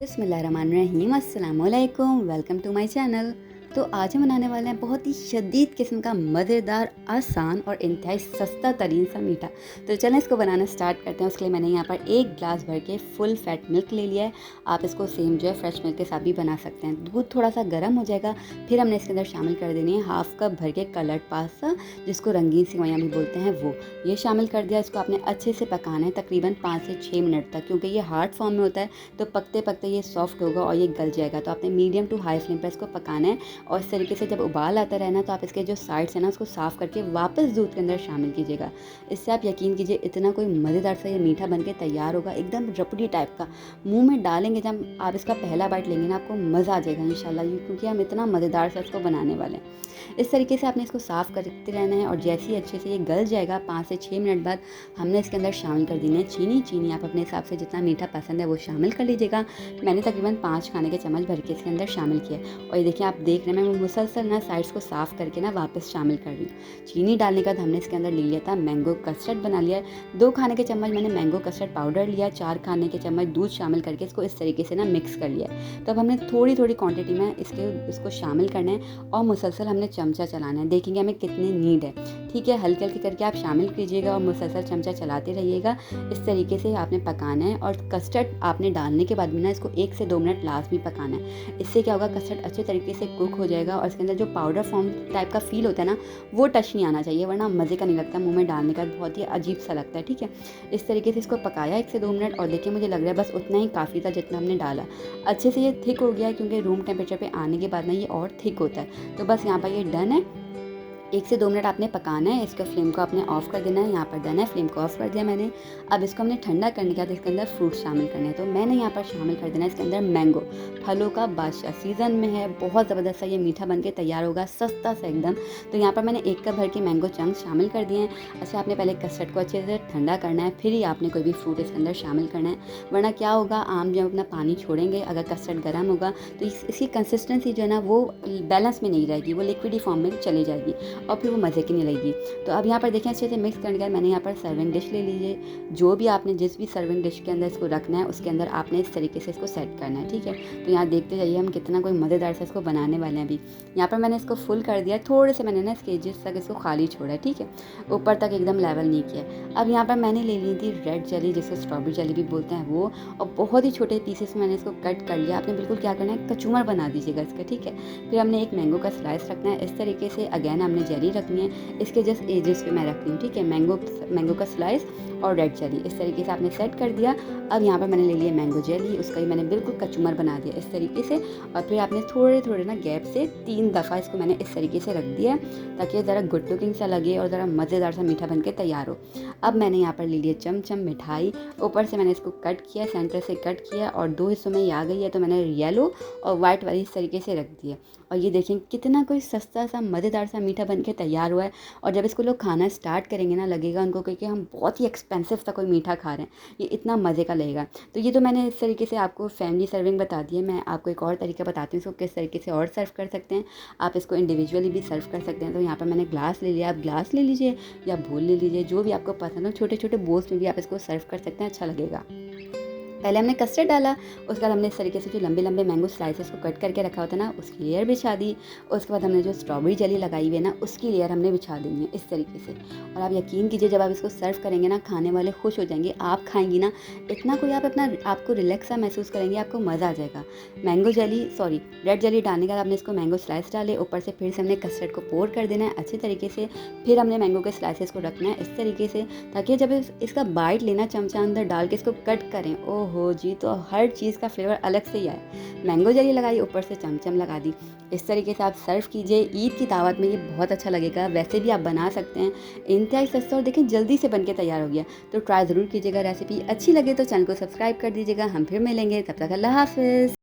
बिस्मिल्लाहिर्रहमानिर्रहीम, अस्सलामुअलैकुम, welcome to my channel. तो आज हम बनाने वाले हैं बहुत ही शदीद किस्म का मज़ेदार, आसान और इंतहाई सस्ता तरीन सा मीठा। तो चलें इसको बनाना स्टार्ट करते हैं। उसके लिए मैंने यहाँ पर 1 गिलास भर के फुल फैट मिल्क ले लिया है। आप इसको सेम जो है फ्रेश मिल्क के साथ भी बना सकते हैं। दूध थोड़ा सा गर्म हो जाएगा, फिर हमने इसके अंदर शामिल कर देनी है हाफ़ कप भर के कलर्ड पास्ता, जिसको रंगीन सेवइयाँ भी बोलते हैं वो। ये शामिल कर दिया। इसको आपने अच्छे से पकाना है तकरीबन 5 से 6 मिनट तक, क्योंकि ये हार्ड फॉर्म में होता है तो पकते पकते ये सॉफ्ट होगा और ये गल जाएगा। तो आपने मीडियम टू हाई फ्लेम पर इसको पकाना है और इस तरीके से जब उबाल आता रहना तो आप इसके जो साइड्स हैं ना उसको साफ़ करके वापस दूध के अंदर शामिल कीजिएगा। इससे आप यकीन कीजिए इतना कोई मज़ेदार सा ये मीठा बन के तैयार होगा, एकदम रबड़ी टाइप का। मुंह में डालेंगे जब आप इसका पहला बाइट लेंगे ना, आपको मज़ा आ जाएगा इंशाल्लाह, क्योंकि हम इतना मज़ेदार सा इसको बनाने वाले हैं। इस तरीके से आपने इसको साफ़ करते रहना है और जैसे ही अच्छे से ये गल जाएगा 5 से 6 मिनट बाद हमने इसके अंदर शामिल कर देनी है चीनी आप अपने हिसाब से जितना मीठा पसंद है वो शामिल कर लीजिएगा। मैंने तकरीबन 5 खाने के चम्मच भर के इसके अंदर शामिल किया और ये देखिए आप देख रहे हैं मैं मुसलसल ना साइड्स को साफ़ करके ना वापस शामिल कर रही हूँ। चीनी डालने के बाद हमने इसके अंदर ले लिया था मैंगो कस्टर्ड बना लिया है। 2 खाने के चम्मच मैंने मैंगो कस्टर्ड पाउडर लिया, 4 खाने के चम्मच दूध शामिल करके इसको इस तरीके से ना मिक्स कर लिया है। तो अब हमने थोड़ी थोड़ी क्वांटिटी में इसको शामिल करना है और मुसलसल हमने चमचा चलाना है। देखेंगे हमें कितनी नीड है, ठीक है। हल्के हल्के करके आप शामिल कीजिएगा और मुसलसल चमचा चलाते रहिएगा। इस तरीके से आपने पकाना है और कस्टर्ड आपने डालने के बाद भी ना इसको 1 से 2 मिनट लास्ट में पकाना है। इससे क्या होगा, कस्टर्ड अच्छे तरीके से कुक हो जाएगा और इसके अंदर जो पाउडर फॉर्म टाइप का फील होता है ना वो टच नहीं आना चाहिए, वरना मज़े का नहीं लगता, मुंह में डालने का बहुत ही अजीब सा लगता है, ठीक है। इस तरीके से इसको पकाया 1 से 2 मिनट और देखिए मुझे लग रहा है बस उतना ही काफ़ी था जितना हमने डाला। अच्छे से ये थिक हो गया है, क्योंकि रूम टेम्परेचर पे आने के बाद ना ये और थिक होता है। तो बस यहाँ पर ये डन है। 1 से 2 मिनट आपने पकाना है। इसका फ्लेम को आपने ऑफ़ कर देना है। यहाँ पर डन है, फ्लेम को ऑफ़ कर दिया मैंने। अब इसको हमने ठंडा करने के बाद इसके अंदर फ्रूट शामिल करने हैं। तो मैंने यहाँ पर शामिल कर देना है इसके अंदर मैंगो। फलों का बादशाह सीज़न में है, बहुत ज़बरदस्त सा ये मीठा बन के तैयार होगा, सस्ता सा एकदम। तो यहाँ पर मैंने 1 कप भर के मैंगो चंक्स शामिल कर दिए हैं। अच्छा, आपने पहले कस्टर्ड को अच्छे से ठंडा करना है, फिर ही आपने कोई भी फ्रूट इसके अंदर शामिल करना है, वरना क्या होगा, आम जब अपना पानी छोड़ेंगे अगर कस्टर्ड गर्म होगा तो इसकी कंसिस्टेंसी जो है ना वो बैलेंस में नहीं रहेगी, वो लिक्विडी फॉर्म में चली जाएगी और फिर वो मज़े की नहीं लगेगी। तो अब यहाँ पर देखें अच्छे से मिक्स करने के बाद मैंने यहाँ पर सर्विंग डिश ले लीजिए। जो भी आपने जिस भी सर्विंग डिश के अंदर इसको रखना है उसके अंदर आपने इस तरीके से इसको सेट करना है, ठीक है। तो यहाँ देखते जाइए हम कितना कोई मज़ेदार से इसको बनाने वाले हैं। अभी यहाँ पर मैंने इसको फुल कर दिया, थोड़े से मैंने ना इसके एजेस तक इसको खाली छोड़ा है, ठीक है, ऊपर तक एकदम लेवल नहीं किया। अब यहाँ पर मैंने ले ली थी रेड जेली, जिसको स्ट्रॉबेरी जेली भी बोलते हैं वो, और बहुत ही छोटे पीसेस में मैंने इसको कट कर लिया। आपने बिल्कुल क्या करना है, कचूमर बना दीजिएगा इसका, ठीक है। फिर हमने एक मैंगो का स्लाइस रखना है इस तरीके से। अगैन हमने जेली रखनी है, इसके जस्ट एजेस पे मैं रख रही हूँ, ठीक है। मैंगो का स्लाइस और रेड जेली इस तरीके से आपने सेट कर दिया। अब यहाँ पर मैंने ले लिया मैंगो जेली, उसका ही मैंने बिल्कुल कचूमर बना दिया इस तरीके से। और फिर आपने थोड़े थोड़े ना गैप से 3 दफ़ा इसको मैंने इस तरीके से रख दिया ताकि ज़रा गुड लुकिंग सा लगे और ज़रा मज़ेदार सा मीठा बन के तैयार हो। अब मैंने यहाँ पर ले लिया चमचम मिठाई, ऊपर से मैंने इसको कट किया, सेंटर से कट किया और 2 हिस्सों में ये आ गई है, तो मैंने येलो और वाइट वाली इस तरीके से रख दिया। और ये देखें कितना कोई सस्ता सा मज़ेदार सा मीठा बन के तैयार हुआ है। और जब इसको लोग खाना स्टार्ट करेंगे ना, लगेगा उनको कि हम बहुत ही एक्सपेंसिव सा कोई मीठा खा रहे हैं, ये इतना मज़े का लगेगा। तो ये तो मैंने इस तरीके से आपको फैमिली सर्विंग बता दी है। मैं आपको एक और तरीका बताती हूँ इसको किस तरीके से और सर्व कर सकते हैं। आप इसको इंडिविजुअली भी सर्व कर सकते हैं। तो यहाँ पर मैंने ग्लास ले लिया, आप ग्लास ले लीजिए या बोल ले लीजिए, जो भी आपको पसंद हो। छोटे छोटे बोल्स में भी आप इसको सर्व कर सकते हैं, अच्छा लगेगा। पहले हमने कस्टर्ड डाला, उसके बाद हमने इस तरीके से जो लंबे लंबे मैंगो स्लाइसेस को कट करके रखा होता है ना उसकी लेयर बिछा दी। उसके बाद हमने जो स्ट्रॉबेरी जेली लगाई हुई है ना उसकी लेयर हमने बिछा देनी है इस तरीके से। और आप यकीन कीजिए जब आप इसको सर्व करेंगे ना, खाने वाले खुश हो जाएंगे, आप खाएंगी ना इतना कोई आप अपना आपको रिलैक्स सा महसूस करेंगे, आपको मज़ा आ जाएगा। रेड जेली डालने के बाद आपने इसको मैंगो स्लाइस डाले, ऊपर से फिर से हमने कस्टर्ड को पोर कर देना है अच्छे तरीके से। फिर हमने मैंगो के स्लाइसेस को रखना है इस तरीके से, ताकि जब इसका बाइट लेना चमचा अंदर डाल के इसको कट करें, ओहो जी, तो हर चीज़ का फ्लेवर अलग से ही आए। मैंगो जेली लगाई, ऊपर से चमचम लगा दी, इस तरीके से आप सर्व कीजिए। ईद की दावत में ये बहुत अच्छा लगेगा। वैसे भी आप बना सकते हैं, इंतहाई सस्ता और देखें जल्दी से बन के तैयार हो गया। तो ट्राई ज़रूर कीजिएगा। रेसिपी अच्छी लगे तो चैनल को सब्सक्राइब कर दीजिएगा। हम फिर मिलेंगे, तब तक अल्लाह हाफ़िज़।